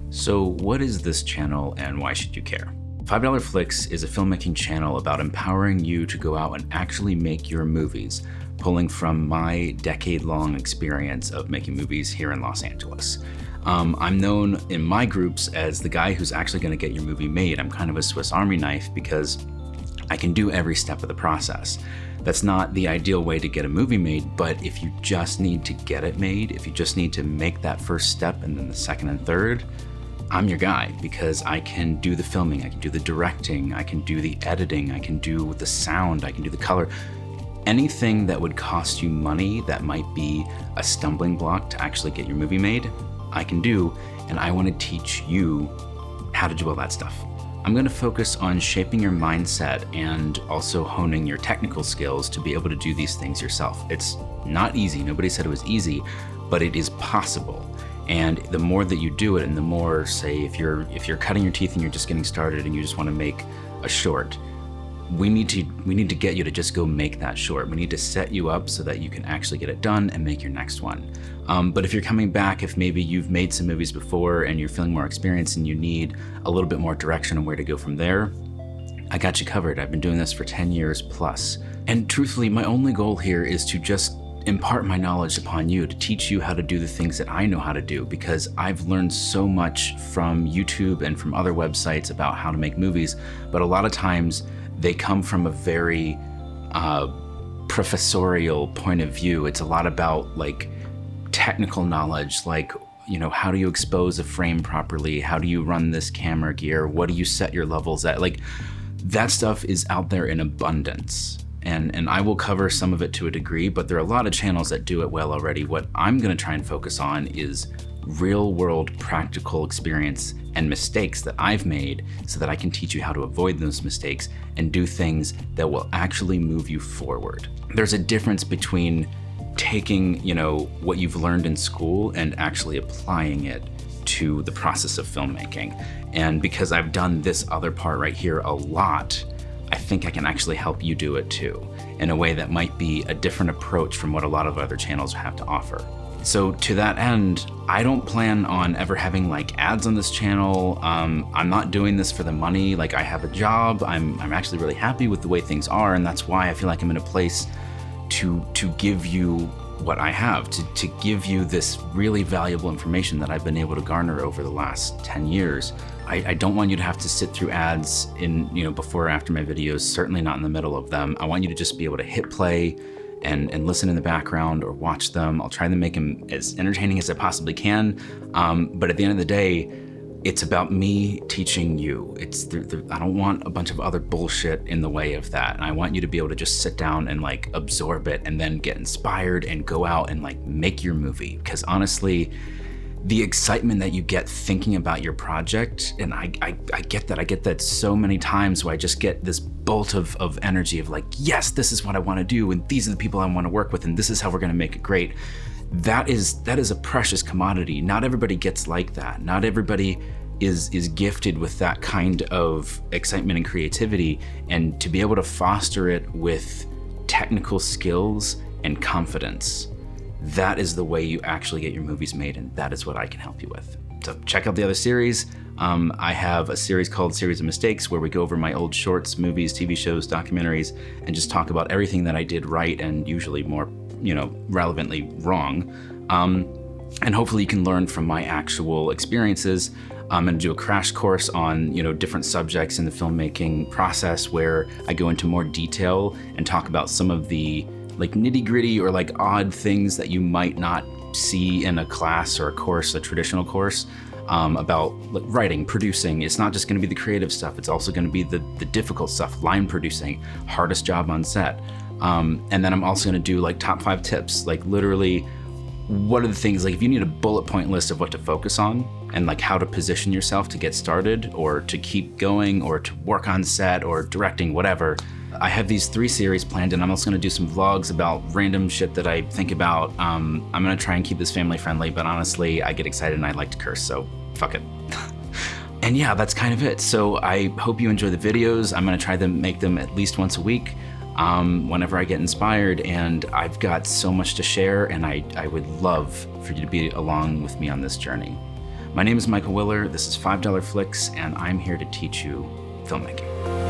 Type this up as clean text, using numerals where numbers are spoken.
So what is this channel and why should you care? $5 Flicks is a filmmaking channel about empowering you to go out and actually make your movies, pulling from my decade-long experience of making movies here in Los Angeles. I'm known in my groups as the guy who's actually going to get your movie made. I'm kind of a Swiss Army knife because I can do every step of the process. That's not the ideal way to get a movie made, but if you just need to get it made, if you just need to make that first step and then the second and third, I'm your guy because I can do the filming, I can do the directing, I can do the editing, I can do the sound, I can do the color. Anything that would cost you money that might be a stumbling block to actually get your movie made, I can do, and I want to teach you how to do all that stuff. I'm going to focus on shaping your mindset and also honing your technical skills to be able to do these things yourself. It's not easy, nobody said it was easy, but it is possible. And the more that you do it, and the more, say, if you're cutting your teeth and you're just getting started and you just want to make a short, we need to get you to just go make that short. We need to set you up so that you can actually get it done and make your next one. But if you're coming back, if maybe you've made some movies before and you're feeling more experienced and you need a little bit more direction on where to go from there, I got you covered. I've been doing this for 10 years plus. And truthfully, my only goal here is to just impart my knowledge upon you, to teach you how to do the things that I know how to do, because I've learned so much from YouTube and from other websites about how to make movies, but a lot of times they come from a very professorial point of view. It's a lot about like technical knowledge, like, you know, how do you expose a frame properly? How do you run this camera gear? What do you set your levels at? Like, that stuff is out there in abundance. And I will cover some of it to a degree, but there are a lot of channels that do it well already. What I'm gonna try and focus on is real world practical experience and mistakes that I've made so that I can teach you how to avoid those mistakes and do things that will actually move you forward. There's a difference between taking, you know, what you've learned in school and actually applying it to the process of filmmaking. And because I've done this other part right here a lot, I think I can actually help you do it too, in a way that might be a different approach from what a lot of other channels have to offer. So to that end, I don't plan on ever having like ads on this channel. I'm not doing this for the money. Like, I have a job. I'm actually really happy with the way things are, and that's why I feel like I'm in a place to give you what I have, to give you this really valuable information that I've been able to garner over the last 10 years. I don't want you to have to sit through ads in, you know, before or after my videos, certainly not in the middle of them. I want you to just be able to hit play and listen in the background or watch them. I'll try to make them as entertaining as I possibly can. But at the end of the day, it's about me teaching you. I don't want a bunch of other bullshit in the way of that. And I want you to be able to just sit down and like absorb it and then get inspired and go out and like make your movie. Because honestly, the excitement that you get thinking about your project, and I get that. I get that so many times where I just get this bolt of energy of like, yes, this is what I want to do, and these are the people I want to work with, and this is how we're going to make it great. That is a precious commodity. Not everybody gets like that. Not everybody is gifted with that kind of excitement and creativity, and to be able to foster it with technical skills and confidence. That is the way you actually get your movies made, and that is what I can help you with. So check out the other series. I have a series called Series of Mistakes where we go over my old shorts, movies, TV shows, documentaries, and just talk about everything that I did right and usually more, you know, relevantly wrong. And hopefully you can learn from my actual experiences. I'm gonna do a crash course on, you know, different subjects in the filmmaking process where I go into more detail and talk about some of the like nitty-gritty or like odd things that you might not see in a class or a course, a traditional course, about like writing, producing. It's not just gonna be the creative stuff, it's also gonna be the difficult stuff, line producing, hardest job on set. And then I'm also gonna do like top 5 tips, like literally what are the things, like if you need a bullet point list of what to focus on and like how to position yourself to get started or to keep going or to work on set or directing, whatever. I have these 3 series planned, and I'm also gonna do some vlogs about random shit that I think about. I'm gonna try and keep this family friendly, but honestly, I get excited and I like to curse, so fuck it. And yeah, that's kind of it. So I hope you enjoy the videos. I'm gonna try to make them at least once a week. Whenever I get inspired, and I've got so much to share, and I would love for you to be along with me on this journey. My name is Michael Willer, this is $5 Flicks, and I'm here to teach you filmmaking.